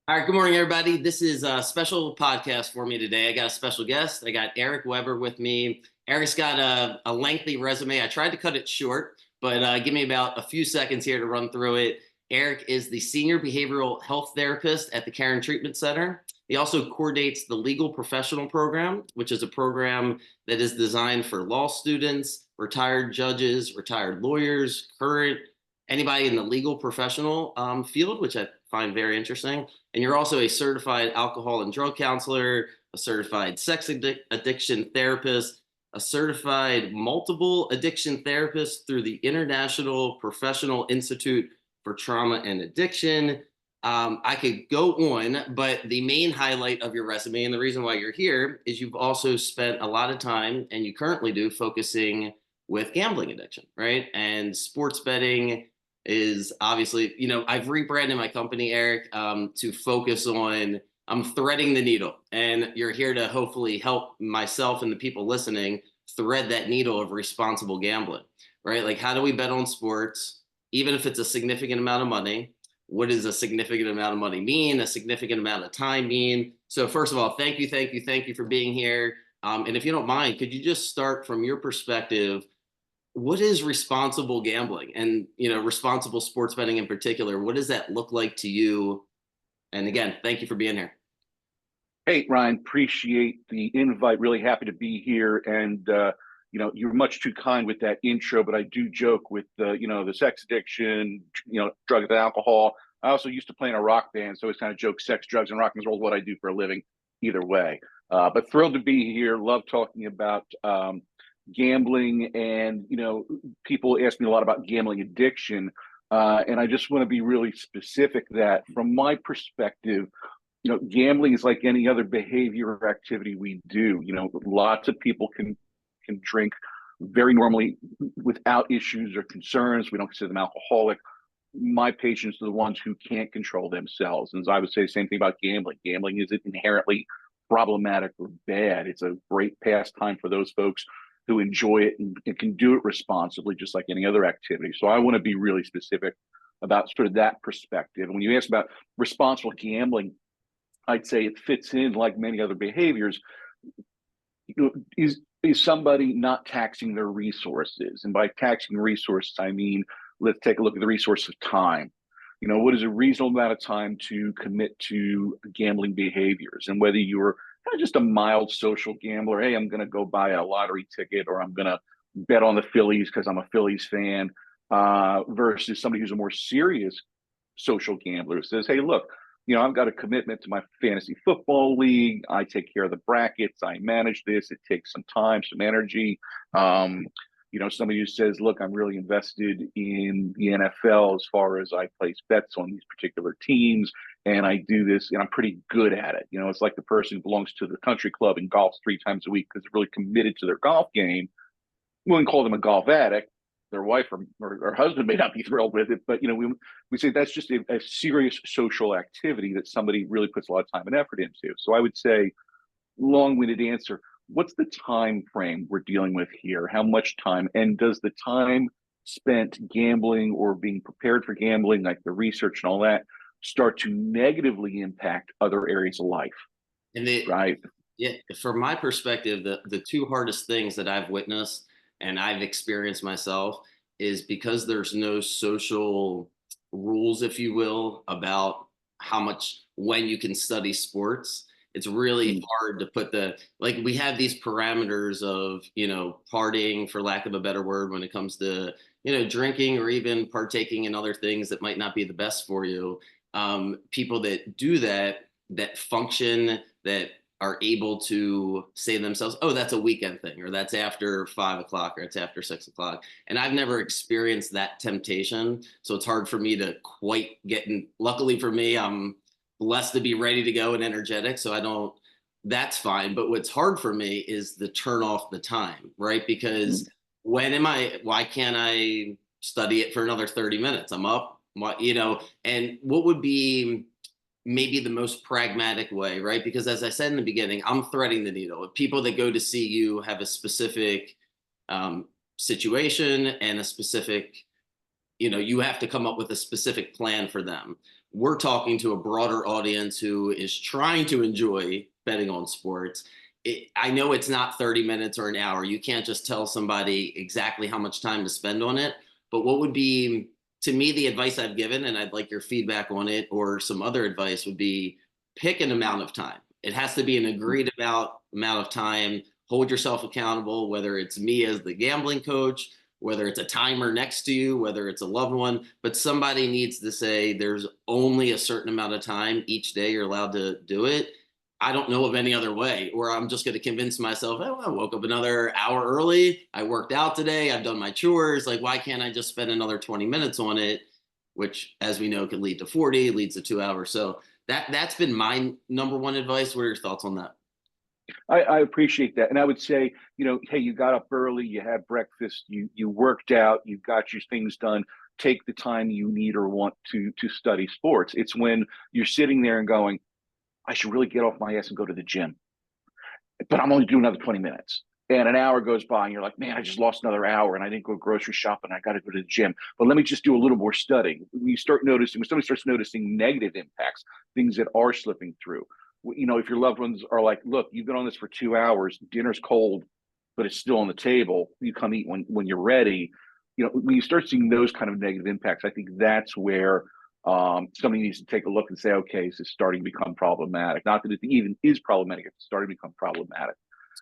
All right, good morning, everybody. This is a special podcast for me today. I got a special guest. I got Eric Weber with me. Eric's got a lengthy resume. I tried to cut it short, but give me about a few seconds here to run through it. Eric is the senior behavioral health therapist at the Caron Treatment Center. He also coordinates the legal professional program, which is a program that is designed for law students, retired judges, retired lawyers, current, anybody in the legal professional field, which I find very interesting. And you're also a certified alcohol and drug counselor, a certified sex addiction therapist, a certified multiple addiction therapist through the International Professional Institute for Trauma and Addiction. I could go on, but the main highlight of your resume and the reason why you're here is you've also spent a lot of time, and you currently do, focusing with gambling addiction, right? And sports betting is obviously, I've rebranded my company, Eric, to focus on, I'm threading the needle, and you're here to hopefully help myself and the people listening thread that needle of responsible gambling, right? Like, how do we bet on sports, even if it's a significant amount of money? What does a significant amount of money mean? A significant amount of time mean? So first of all, thank you for being here. And if you don't mind, could you just start from your perspective? What is responsible gambling and, responsible sports betting in particular? What does that look like to you? And again, thank you for being here. Hey, Ryan, appreciate the invite. Really happy to be here. And, you're much too kind with that intro, but I do joke with the sex addiction, drugs and alcohol. I also used to play in a rock band, so it's kind of joke sex, drugs, and rock and roll is what I do for a living either way. But thrilled to be here. Love talking about gambling. And, people ask me a lot about gambling addiction. And I just want to be really specific that from my perspective, gambling is like any other behavior or activity we do. Lots of people can drink very normally without issues or concerns. We don't consider them alcoholic. My patients are the ones who can't control themselves. And as I would say the same thing about gambling. Gambling isn't inherently problematic or bad. It's a great pastime for those folks who enjoy it and can do it responsibly, just like any other activity. So I want to be really specific about sort of that perspective. And when you ask about responsible gambling, I'd say it fits in like many other behaviors. Is somebody not taxing their resources? And by taxing resources, I mean, let's take a look at the resource of time. What is a reasonable amount of time to commit to gambling behaviors? And whether you're just a mild social gambler, hey, I'm going to go buy a lottery ticket, or I'm going to bet on the Phillies because I'm a Phillies fan, versus somebody who's a more serious social gambler who says, hey, look, I've got a commitment to my fantasy football league. I take care of the brackets. I manage this. It takes some time, some energy. Somebody who says, look, I'm really invested in the NFL as far as I place bets on these particular teams. And I do this and I'm pretty good at it. It's like the person who belongs to the country club and golfs 3 times a week because they're really committed to their golf game. We wouldn't call them a golf addict. Their wife or husband may not be thrilled with it, but we say that's just a serious social activity that somebody really puts a lot of time and effort into. So I would say, long-winded answer, what's the time frame we're dealing with here? How much time? And does the time spent gambling or being prepared for gambling, like the research and all that, start to negatively impact other areas of life? And right? Yeah, from my perspective, the two hardest things that I've witnessed and I've experienced myself is because there's no social rules, if you will, about how much, when you can study sports. It's really hard to put we have these parameters of, partying, for lack of a better word, when it comes to, drinking or even partaking in other things that might not be the best for you. People that do that function, that are able to say to themselves, oh, that's a weekend thing, or that's after 5 o'clock, or it's after 6 o'clock. And I've never experienced that temptation. So it's hard for me to quite get in. Luckily for me, I'm blessed to be ready to go and energetic. So that's fine. But what's hard for me is the turn off the time, right? Because why can't I study it for another 30 minutes? I'm up, and what would be maybe the most pragmatic way, right? Because as I said in the beginning, I'm threading the needle. If people that go to see you have a specific situation and a specific, you have to come up with a specific plan for them. we're talking to a broader audience who is trying to enjoy betting on sports. I know it's not 30 minutes or an hour. You can't just tell somebody exactly how much time to spend on it. But what would be, to me, the advice I've given, and I'd like your feedback on it, or some other advice would be pick an amount of time. It has to be an agreed amount of time. Hold yourself accountable, whether it's me as the gambling coach, whether it's a timer next to you, whether it's a loved one, but somebody needs to say there's only a certain amount of time each day you're allowed to do it. I don't know of any other way, or I'm just going to convince myself, oh, I woke up another hour early. I worked out today. I've done my chores. Like, why can't I just spend another 20 minutes on it? Which, as we know, could lead to 40, leads to 2 hours. So that's been my number one advice. What are your thoughts on that? I appreciate that. And I would say, hey, you got up early, you had breakfast, you worked out, you got your things done. Take the time you need or want to study sports. It's when you're sitting there and going, I should really get off my ass and go to the gym, but I'm only doing another 20 minutes. And an hour goes by and you're like, man, I just lost another hour and I didn't go grocery shopping. I got to go to the gym. But let me just do a little more studying. When somebody starts noticing negative impacts, things that are slipping through, if your loved ones are like, look, you've been on this for 2 hours, dinner's cold, but it's still on the table. You come eat when you're ready. When you start seeing those kind of negative impacts, I think that's where somebody needs to take a look and say, okay, this is starting to become problematic. Not that it even is problematic, it's starting to become problematic.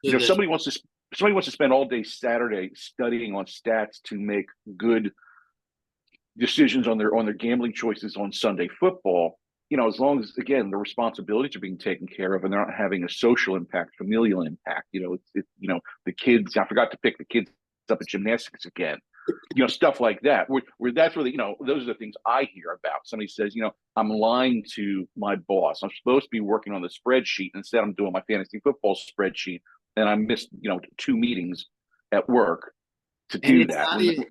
So Somebody wants to spend all day Saturday studying on stats to make good decisions on their gambling choices on Sunday football. As long as, again, the responsibilities are being taken care of and they're not having a social impact, familial impact. The kids. I forgot to pick the kids up at gymnastics again. Stuff like that. Where that's where those are the things I hear about. Somebody says, I'm lying to my boss. I'm supposed to be working on the spreadsheet. Instead, I'm doing my fantasy football spreadsheet, and I missed 2 meetings at work to do that.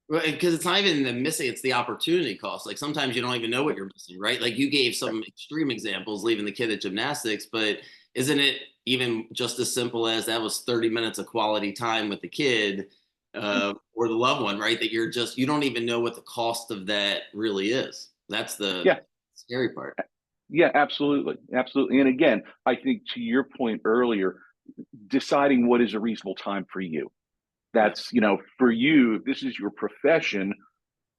Because it's not even the missing, it's the opportunity cost. Like, sometimes you don't even know what you're missing, right? Like, you gave some extreme examples, leaving the kid at gymnastics, but isn't it even just as simple as that was 30 minutes of quality time with the kid or the loved one, right? That you don't even know what the cost of that really is. That's the scary part. Yeah, absolutely. Absolutely. And again, I think to your point earlier, deciding what is a reasonable time for you. That's, for you, if this is your profession,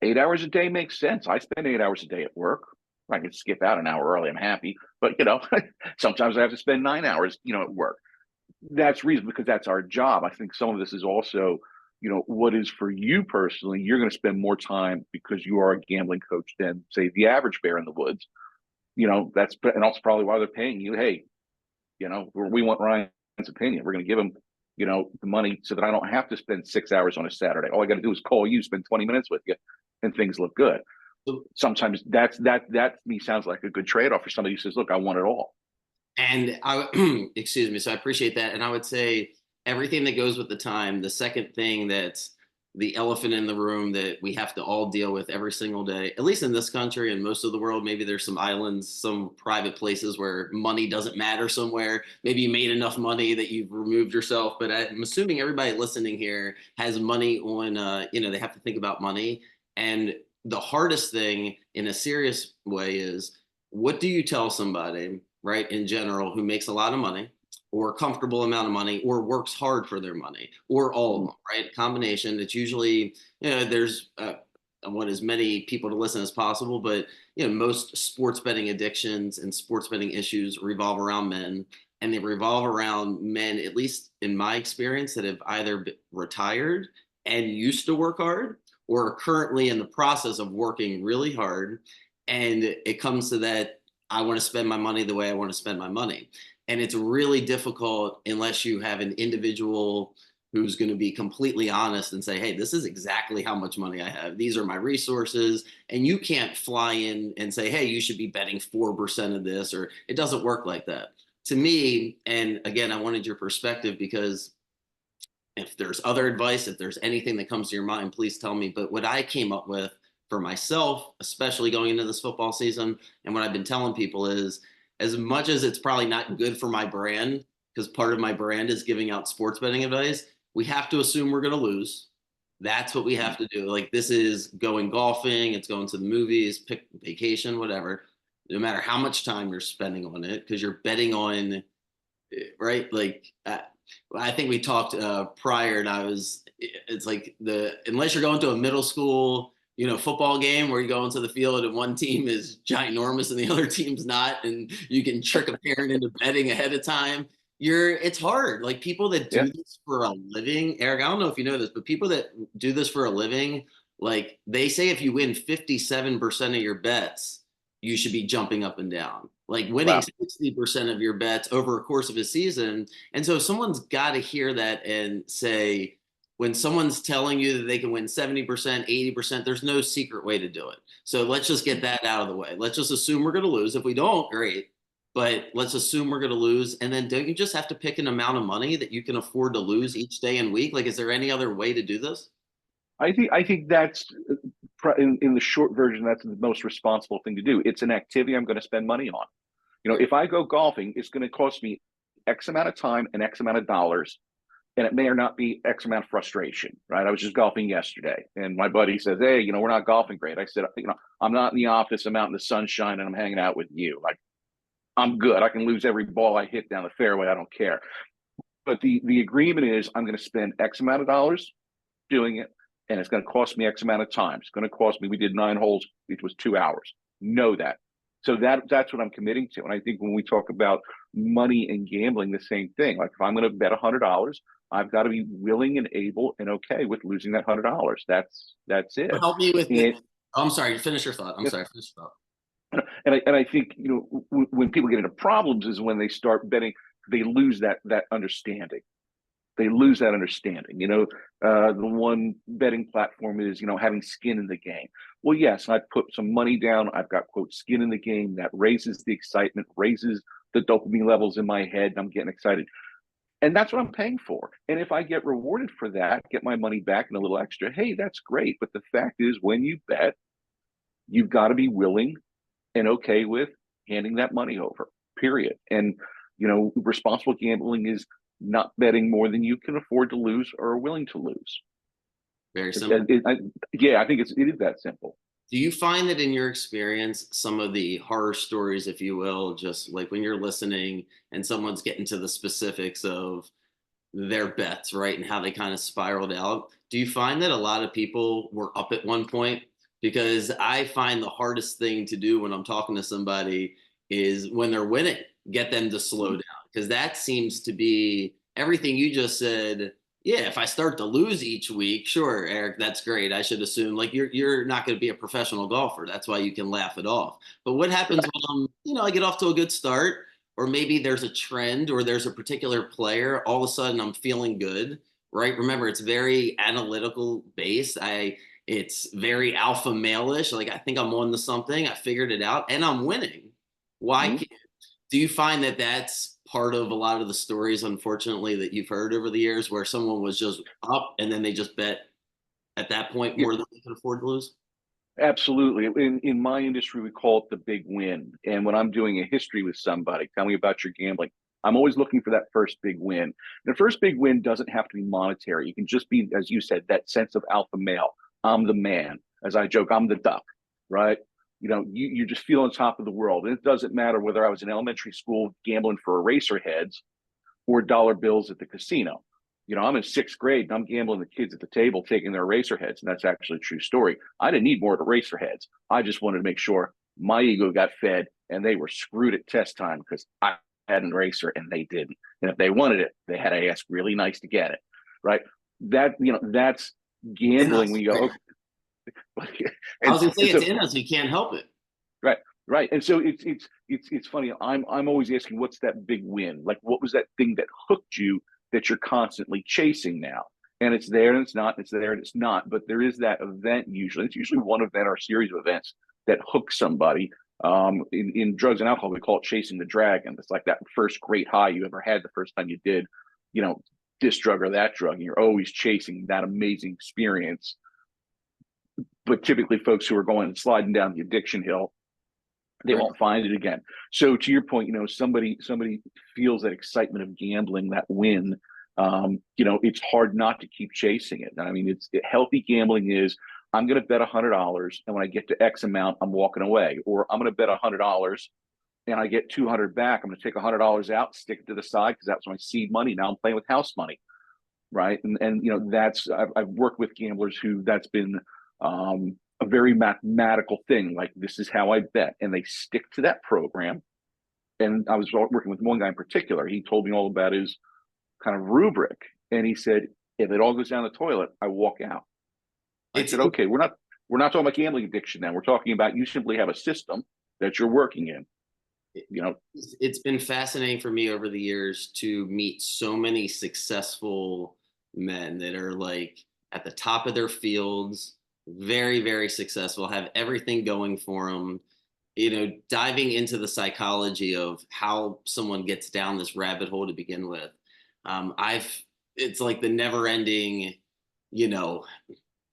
8 hours a day makes sense. I spend 8 hours a day at work. I can skip out an hour early. I'm happy. But, sometimes I have to spend 9 hours, at work. That's reasonable because that's our job. I think some of this is also, what is for you personally. You're going to spend more time because you are a gambling coach than, say, the average bear in the woods. And also probably why they're paying you. Hey, we want Ryan's opinion. We're going to give him the money so that I don't have to spend 6 hours on a Saturday. All I got to do is call you, spend 20 minutes with you, and things look good. Sometimes that to me sounds like a good trade-off for somebody who says, look, I want it all. And excuse me. So I appreciate that. And I would say everything that goes with the time, the second thing that's the elephant in the room that we have to all deal with every single day, at least in this country and most of the world. Maybe there's some islands, some private places where money doesn't matter somewhere. Maybe you made enough money that you've removed yourself. But I'm assuming everybody listening here has money on, they have to think about money. And the hardest thing in a serious way is, what do you tell somebody, right, in general, who makes a lot of money, or a comfortable amount of money, or works hard for their money, or all of them, right? Combination. It's usually, there's I want as many people to listen as possible, but most sports betting addictions and sports betting issues revolve around men, and they revolve around men, at least in my experience, that have either retired and used to work hard, or are currently in the process of working really hard. And it comes to that, I want to spend my money the way I want to spend my money. And it's really difficult unless you have an individual who's going to be completely honest and say, hey, this is exactly how much money I have. These are my resources. And you can't fly in and say, hey, you should be betting 4% of this, or it doesn't work like that. To me, and again, I wanted your perspective, because if there's other advice, if there's anything that comes to your mind, please tell me. But what I came up with for myself, especially going into this football season, and what I've been telling people is, as much as it's probably not good for my brand, because part of my brand is giving out sports betting advice, we have to assume we're going to lose. That's what we have to do. Like this is going golfing, it's going to the movies, pick vacation, whatever. No matter how much time you're spending on it, because you're betting on, right? Like I think we talked prior, and it's like unless you're going to a middle school, football game where you go into the field and one team is ginormous and the other team's not, and you can trick a parent into betting ahead of time. It's hard. Like people that Yeah. do this for a living, Eric, I don't know if you know this, but people that do this for a living, like they say if you win 57% of your bets, you should be jumping up and down, like winning Wow. 60% of your bets over a course of a season. And so someone's got to hear that and say, when someone's telling you that they can win 70%, 80%, there's no secret way to do it. So let's just get that out of the way. Let's just assume we're going to lose. If we don't, great. But let's assume we're going to lose. And then don't you just have to pick an amount of money that you can afford to lose each day and week? Like, is there any other way to do this? I think that's in the short version, that's the most responsible thing to do. It's an activity I'm going to spend money on. If I go golfing, it's going to cost me X amount of time and X amount of dollars, and it may or not be X amount of frustration, right? I was just golfing yesterday, and my buddy says, "Hey, we're not golfing great." I said, "I'm not in the office. I'm out in the sunshine, and I'm hanging out with you. Like, I'm good. I can lose every ball I hit down the fairway. I don't care." But the agreement is I'm going to spend X amount of dollars doing it, and it's going to cost me X amount of time. It's going to cost me. We did 9 holes, it was 2 hours. Know that. So that's what I'm committing to. And I think when we talk about money and gambling, the same thing. Like if I'm going to bet $100, I've got to be willing and able and okay with losing that $100. That's it. Help me with And, it. Oh, I'm sorry. Finish your thought. I'm sorry. Finish your thought. and I think when people get into problems is when they start betting, they lose that understanding. They lose that understanding. The one betting platform is, having skin in the game. Well, yes, I put some money down. I've got, quote, skin in the game. That raises the excitement, raises the dopamine levels in my head, and I'm getting excited. And that's what I'm paying for. And if I get rewarded for that, get my money back and a little extra, hey, that's great. But the fact is, when you bet, you've got to be willing and okay with handing that money over, period. And, responsible gambling is not betting more than you can afford to lose or are willing to lose. Very simple. I think it is that simple. Do you find that in your experience, some of the horror stories, if you will, just like when you're listening and someone's getting to the specifics of their bets, right, and how they kind of spiraled out, do you find that a lot of people were up at one point? Because I find the hardest thing to do when I'm talking to somebody is when they're winning, get them to slow down. Because that seems to be everything you just said. Yeah, if I start to lose each week, sure, Eric, that's great. I should assume like you're not going to be a professional golfer. That's why you can laugh it off. But what happens when I get off to a good start, or maybe there's a trend or there's a particular player, all of a sudden I'm feeling good, right? Remember, it's very analytical based. It's very alpha male-ish. Like I think I'm on to something. I figured it out and I'm winning. Why Mm-hmm. can't Do you find that that's part of a lot of the stories, unfortunately, that you've heard over the years where someone was just up and then they just bet at that point Yeah, more than they can afford to lose? absolutely. In my industry, we call it the big win. And when I'm doing a history with somebody, tell me about your gambling, I'm always looking for that first big win. The first big win doesn't have to be monetary. It can just be, as you said, that sense of alpha male. I'm the man. As I joke, I'm the duck, right? You just feel on top of the world. And it doesn't matter whether I was in elementary school gambling for eraser heads or dollar bills at the casino. I'm in sixth grade and I'm gambling the kids at the table taking their eraser heads. And that's actually a true story. I didn't need more eraser heads. I just wanted to make sure my ego got fed and they were screwed at test time because I had an eraser and they didn't. And if they wanted it, they had to ask really nice to get it. Right. That's gambling when you go, okay. I was going to say So, it's in us. You can't help it. right. Right. And so it's funny. I'm always asking, what's that big win? Like, what was that thing that hooked you that you're constantly chasing now? And it's there and it's not, it's there and it's not. But there is that event usually. It's usually one event or a series of events that hook somebody. In drugs and alcohol, we call it chasing the dragon. It's like that first great high you ever had the first time you did, this drug or that drug. And you're always chasing that amazing experience. But typically folks who are going and sliding down the addiction hill, they won't find it again. So to your point, somebody feels that excitement of gambling, that win, It's hard not to keep chasing it. I mean, healthy gambling is, I'm going to bet $100, and when I get to X amount, I'm walking away. Or I'm going to bet $100 and I get 200 back. I'm going to take $100 out, stick it to the side because that's my seed money. Now I'm playing with house money, right? And I've worked with gamblers who that's been a very mathematical thing. Like, this is how I bet, and they stick to that program. And I was working with one guy in particular. He told me all about his kind of rubric, and he said, if it all goes down the toilet, I walk out. I said, okay, we're not talking about gambling addiction now. We're talking about, you simply have a system that you're working in. It's been fascinating for me over the years to meet so many successful men that are like at the top of their fields, very, very successful, have everything going for them. Diving into the psychology of how someone gets down this rabbit hole to begin with. It's like the never ending,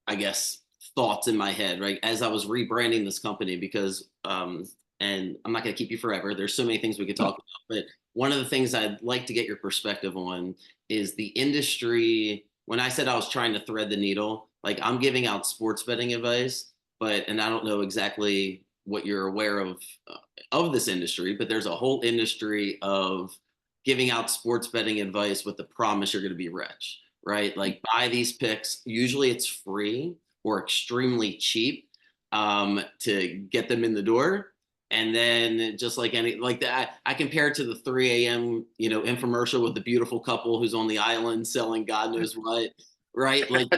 I guess, thoughts in my head, right? As I was rebranding this company, because, and I'm not going to keep you forever. There's so many things we could talk about, but one of the things I'd like to get your perspective on is the industry. When I said I was trying to thread the needle, like, I'm giving out sports betting advice, and I don't know exactly what you're aware of this industry, but there's a whole industry of giving out sports betting advice with the promise you're going to be rich, right? Like, buy these picks. Usually it's free or extremely cheap to get them in the door. And then, just like that, I compare it to the 3 a.m. Infomercial with the beautiful couple who's on the island selling God knows what, right? Like,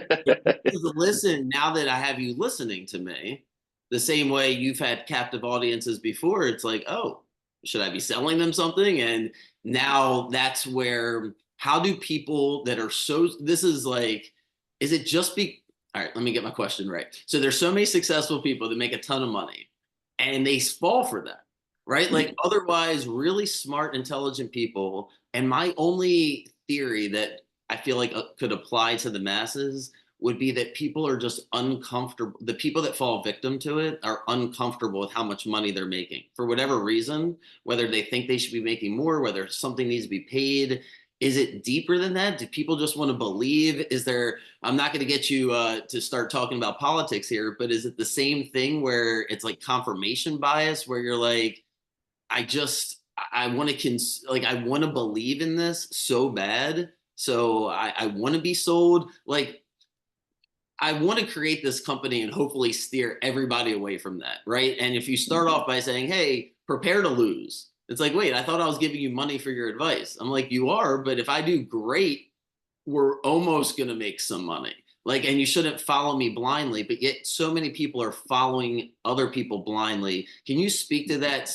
listen, now that I have you listening to me, the same way you've had captive audiences before, it's like, oh, should I be selling them something? And now that's where, how do people that are this is like, is it just all right, let me get my question right. So there's so many successful people that make a ton of money and they fall for that, right? Like, otherwise really smart, intelligent people. And my only theory that I feel like could apply to the masses would be that people are just uncomfortable. The people that fall victim to it are uncomfortable with how much money they're making for whatever reason, whether they think they should be making more, whether something needs to be paid. Is it deeper than that? Do people just want to believe? I'm not going to get you to start talking about politics here, but is it the same thing where it's like confirmation bias, where you're like, I want to believe in this so bad. So I want to be sold. Like, I want to create this company and hopefully steer everybody away from that, right? And if you start off by saying, hey, prepare to lose, it's like, wait, I thought I was giving you money for your advice. I'm like, you are, but if I do great, we're almost going to make some money. Like, and you shouldn't follow me blindly, but yet so many people are following other people blindly. Can you speak to that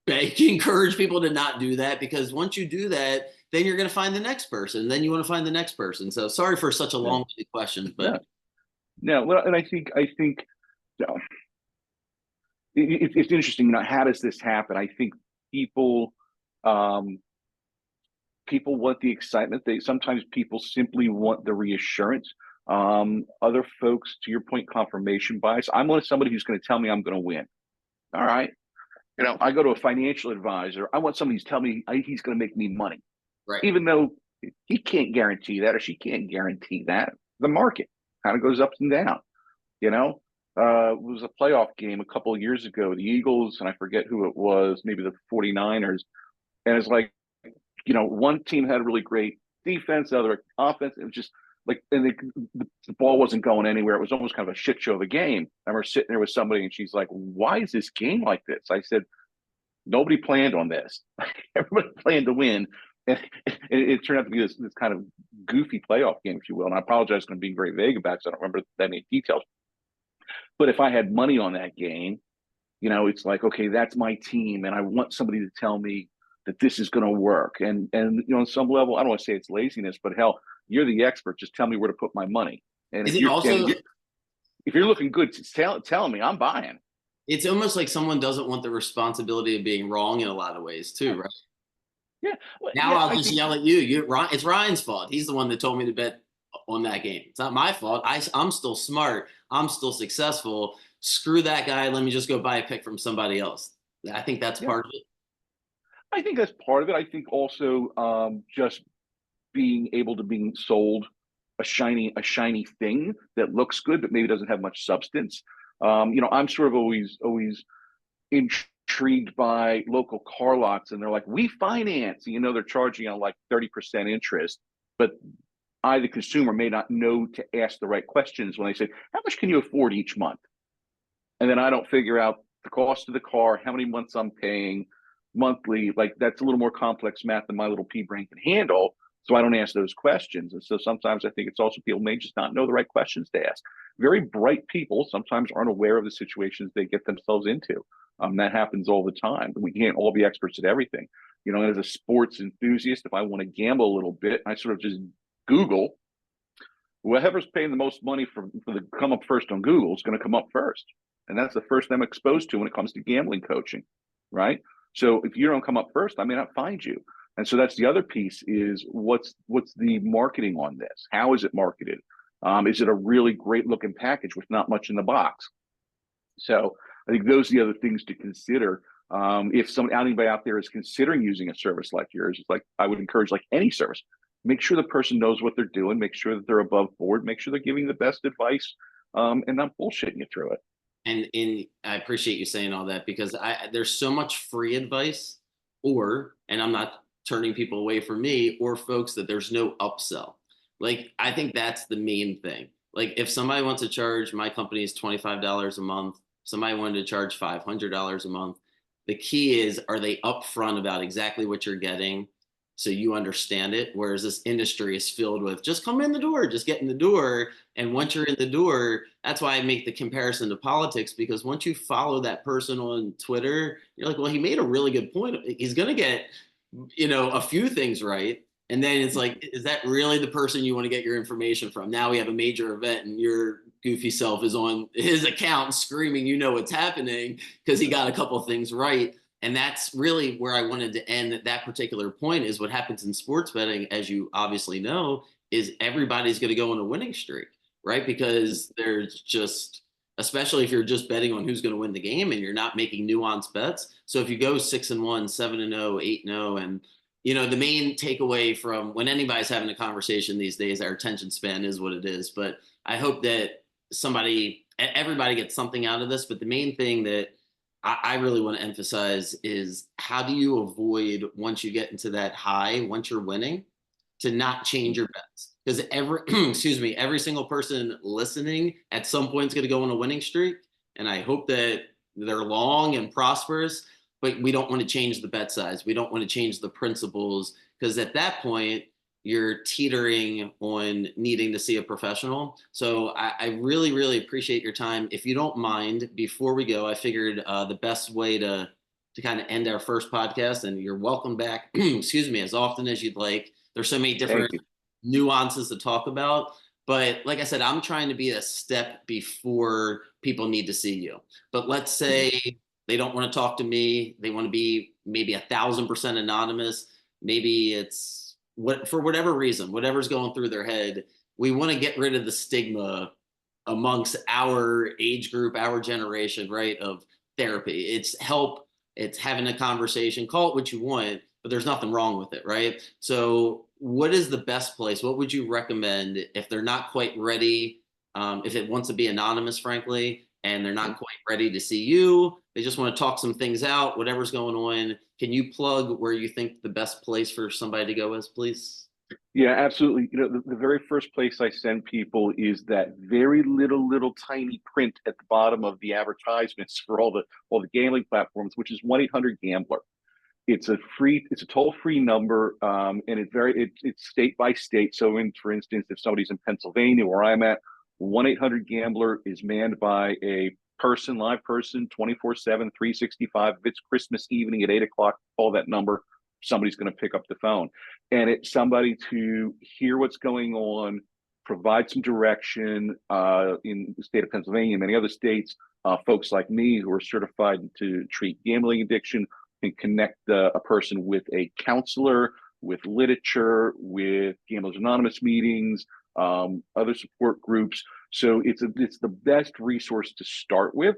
/ encourage people to not do that? Because once you do that, then you're going to find the next person. Then you want to find the next person. So sorry for such a long question, but no. Well, and I think it's interesting. How does this happen? I think people want the excitement. Sometimes people simply want the reassurance. Other folks, to your point, confirmation bias. I want somebody who's going to tell me I'm going to win. All right. I go to a financial advisor. I want somebody who's telling me he's going to make me money. right. Even though he can't guarantee that, or she can't guarantee that. The market kind of goes up and down. It was a playoff game a couple of years ago, the Eagles, and I forget who it was, maybe the 49ers. And it's like, one team had a really great defense, the other offense. It was just like, and the ball wasn't going anywhere. It was almost kind of a shit show of a game. I remember sitting there with somebody, and she's like, why is this game like this? I said, nobody planned on this. Everybody planned to win. And it turned out to be this kind of goofy playoff game, if you will. And I apologize for being very vague about it, because I don't remember that many details. But if I had money on that game, it's like, okay, that's my team, and I want somebody to tell me that this is going to work. And on some level, I don't want to say it's laziness, but hell, you're the expert. Just tell me where to put my money. And Is it also, if you're looking good, tell me, I'm buying. It's almost like someone doesn't want the responsibility of being wrong in a lot of ways too, right? Yeah. Well, Now I'll just yell at you. It's Ryan's fault. He's the one that told me to bet on that game. It's not my fault. I'm still smart. I'm still successful. Screw that guy. Let me just go buy a pick from somebody else. I think that's part of it. I think that's part of it. I think also just being able to being sold a shiny thing that looks good but maybe doesn't have much substance. I'm sort of always intrigued by local car lots, and they're like, we finance, they're charging on like 30% interest, but I, the consumer, may not know to ask the right questions when they say, how much can you afford each month? And then I don't figure out the cost of the car, how many months I'm paying monthly. Like, that's a little more complex math than my little pea brain can handle. So I don't ask those questions. And so sometimes I think it's also people may just not know the right questions to ask. Very bright people sometimes aren't aware of the situations they get themselves into. That happens all the time. We can't all be experts at everything. As a sports enthusiast, if I want to gamble a little bit, I sort of just Google whoever's paying the most money for the come up first on Google is going to come up first. And that's the first I'm exposed to when it comes to gambling coaching, right? So if you don't come up first, I may not find you. And so that's the other piece is what's the marketing on this? How is it marketed? Is it a really great looking package with not much in the box? So I think those are the other things to consider. If anybody out there is considering using a service like yours, it's like I would encourage, like any service, make sure the person knows what they're doing, make sure that they're above board, make sure they're giving the best advice, and not bullshitting you through it. And I appreciate you saying all that, because there's so much free advice, and I'm not turning people away from me or folks, that there's no upsell. Like, I think that's the main thing. Like, if somebody wants to charge, my company is $25 a month, somebody wanted to charge $500 a month, the key is, are they upfront about exactly what you're getting so you understand it? Whereas this industry is filled with, just come in the door, just get in the door. And once you're in the door, that's why I make the comparison to politics, because once you follow that person on Twitter, you're like, well, he made a really good point. He's going to get, a few things right. And then it's like, is that really the person you want to get your information from? Now we have a major event and your goofy self is on his account screaming, what's happening, because he got a couple of things right. And that's really where I wanted to end at that particular point, is what happens in sports betting, as you obviously know, is everybody's going to go on a winning streak, right? Because there's just, especially if you're just betting on who's going to win the game and you're not making nuanced bets. So if you go 6-1, 7-0, 8-0, and the main takeaway from when anybody's having a conversation these days, our attention span is what it is. But I hope that everybody gets something out of this. But the main thing that I really want to emphasize is, how do you avoid, once you get into that high, once you're winning, to not change your bets? Because every single person listening at some point is going to go on a winning streak. And I hope that they're long and prosperous, but we don't want to change the bet size. We don't want to change the principles, because at that point, you're teetering on needing to see a professional. So I really, really appreciate your time. If you don't mind, before we go, I figured the best way to kind of end our first podcast, and you're welcome back, as often as you'd like. There's so many different nuances to talk about. But like I said, I'm trying to be a step before people need to see you. But let's say they don't want to talk to me. They want to be maybe 1,000% anonymous. Maybe it's for whatever reason, whatever's going through their head. We want to get rid of the stigma amongst our age group, our generation, right, of therapy. It's help. It's having a conversation. Call it what you want, but there's nothing wrong with it, right? So what is the best place? What would you recommend if they're not quite ready, if it wants to be anonymous, frankly, and they're not quite ready to see you? They just want to talk some things out, whatever's going on. Can you plug where you think the best place for somebody to go is, please? Yeah, absolutely. The very first place I send people is that very little tiny print at the bottom of the advertisements for all the gambling platforms, which is 1-800-GAMBLER. It's a toll-free number, and it's state by state. So for instance, if somebody's in Pennsylvania, where I'm at, 1-800-GAMBLER is manned by a live person, 24/7, 365. If it's Christmas evening at 8 o'clock, call that number. Somebody's going to pick up the phone, and it's somebody to hear what's going on, provide some direction. In the state of Pennsylvania and many other states, folks like me who are certified to treat gambling addiction can connect a person with a counselor, with literature, with Gamblers Anonymous meetings, other support groups. So it's the best resource to start with,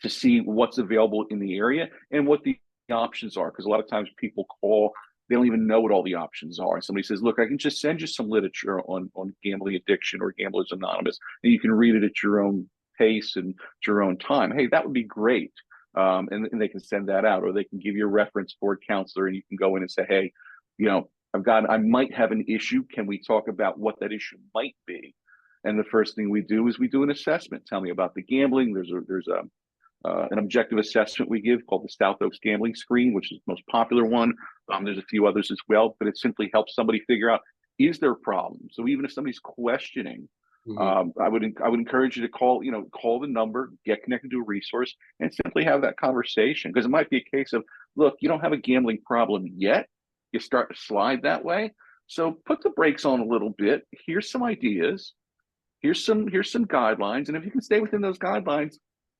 to see what's available in the area and what the options are. Because a lot of times people call they don't even know what all the options are. And somebody says, look, I can just send you some literature on gambling addiction or Gamblers Anonymous, and you can read it at your own pace and at your own time. Hey, that would be great. And they can send that out, or they can give you a reference board counselor, and you can go in and say, hey, I might have an issue. Can we talk about what that issue might be? And the first thing we do is we do an assessment. Tell me about the gambling. There's an objective assessment we give called the South Oaks Gambling Screen, which is the most popular one. There's a few others as well, but it simply helps somebody figure out, is there a problem? So even if somebody's questioning, I would encourage you to call the number, get connected to a resource, and simply have that conversation. Because it might be a case of, look, you don't have a gambling problem yet. You start to slide that way. So put the brakes on a little bit. Here's some ideas. Here's some guidelines. And if you can stay within those guidelines,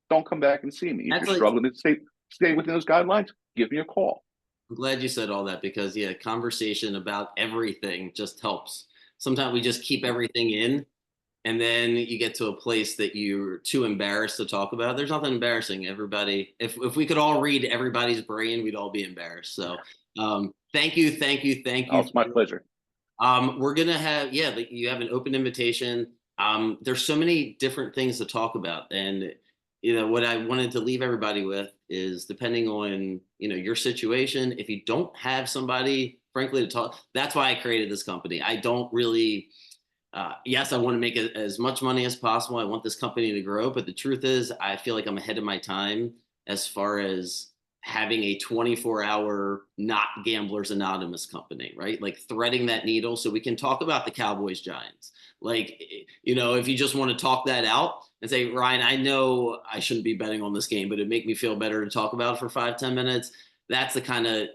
don't come back and see me. If you're struggling to stay within those guidelines, give me a call. I'm glad you said all that, because yeah, conversation about everything just helps. Sometimes we just keep everything in, and then you get to a place that you're too embarrassed to talk about. There's nothing embarrassing. Everybody, if we could all read everybody's brain, we'd all be embarrassed. So thank you. Oh, it's my pleasure. We're gonna have, you have an open invitation. There's so many different things to talk about, and what I wanted to leave everybody with is, depending on your situation, if you don't have somebody, frankly, to talk, that's why I created this company. I don't really, yes, I want to make as much money as possible. I want this company to grow, but the truth is, I feel like I'm ahead of my time as far as having a 24-hour not Gamblers Anonymous company, right? Like threading that needle so we can talk about the Cowboys Giants. Like, if you just want to talk that out and say, Ryan, I know I shouldn't be betting on this game, but it'd make me feel better to talk about it for 5-10 minutes. That's the kind of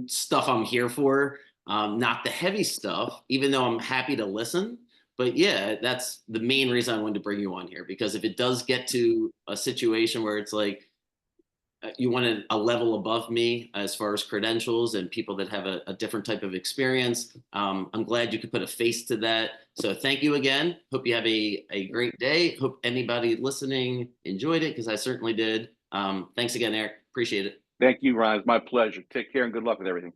stuff I'm here for. Not the heavy stuff, even though I'm happy to listen. But yeah, that's the main reason I wanted to bring you on here, because if it does get to a situation where it's like, you wanted a level above me as far as credentials and people that have a different type of experience. I'm glad you could put a face to that. So thank you again. Hope you have a great day. Hope anybody listening enjoyed it, because I certainly did. Thanks again, Eric. Appreciate it. Thank you, Ryan. It's my pleasure. Take care and good luck with everything.